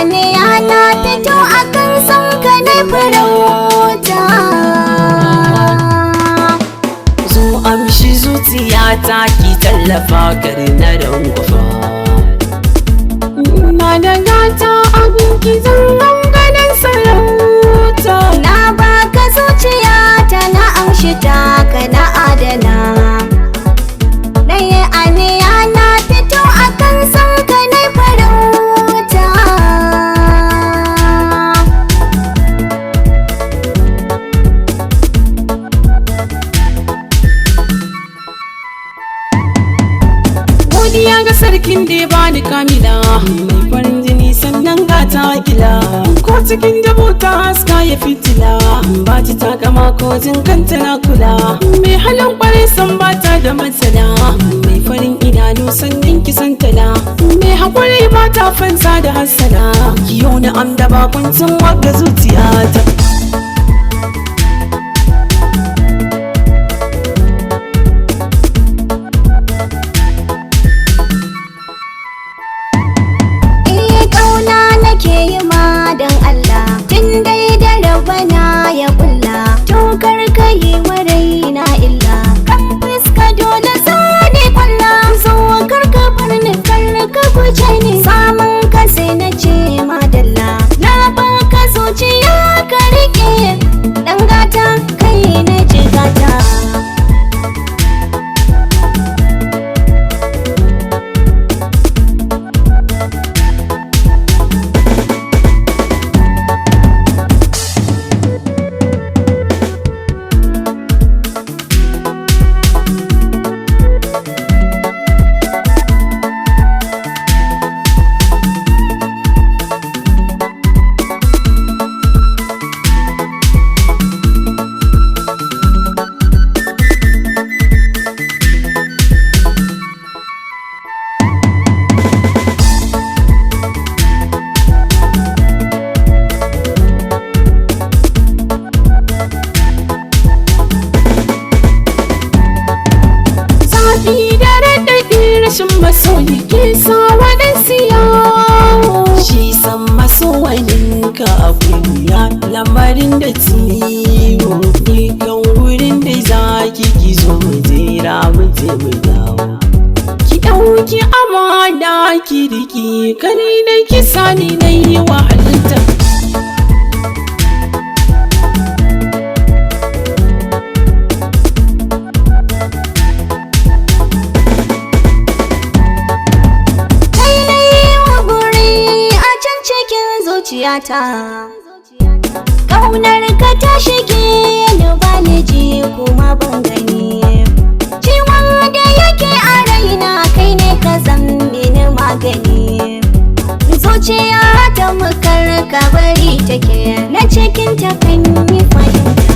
aniya na fito akan son ka na farauta. Zo amshi zuciyata ki tallafa kar na rankwafa. Na da gata abin ki zan ganin sarauta. Na baka zuciyata na amshi ta ka na adana. Na yi aniya na fito akan son ka na farauta. Godiya ga sarkin da ya bani kamila, mai farin jini sannan gata gila. Ko cikin dabo ta haska ya fitila, ba ta takama ko jin kanta na kula. Mai halin kwarai san bata da matsala, mai farin idanu sannan kisan tala. Mai haƙuri ba ta fansa da hassana, kiyo na amda bakuncin wagga zuciyata. Dan Allah tun dai da rabana ya kulla, to kar ka yi wa raina illa. Kan fuska dole sani kwalla, zo kar ka bar ni kar ka guje ni. Samun ka sai na ce madalla, na baka zuciya ka rike. Dan gata kai na jigata. Rashin masoyi ke sa wani siya. Shi san masowaninka akwai wuya, lamarin da ciwo. Ni kan wurin da za ki zo mu jera mu je mu dawo. Ki ɗauki amana ki riki, kare na kisa ni na yi wahalinta. zuciyata, ƙaunar ka ta shige ni ba ni ji kuma ban gani. Ciwon da yake a raina kai ne ka zan mini magani. Zuciya ta mukar ka bari take, na cikin ta kan yi fahimta.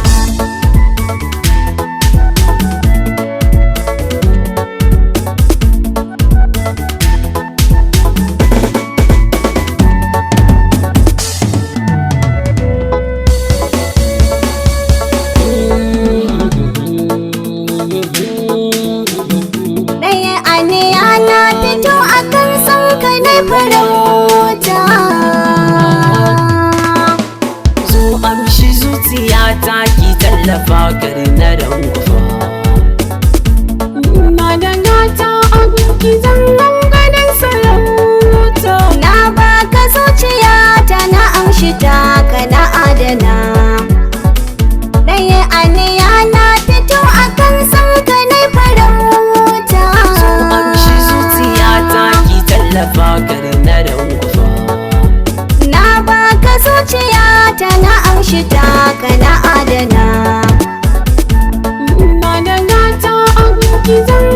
Farauta. Zo amshi zuciyata ki tallafa kar na rankwafa. Na da gata abin ki zan ganin sarauta. Na baka zuciyata na amshi ta ka na adana. Na yi aniya na fito akan son ka na farauta. Zo amshi zuciyata ki tallafa kar na rankwafa. Na baka zuciyata na amshi ta ka na adana. Na da gata abin ki zan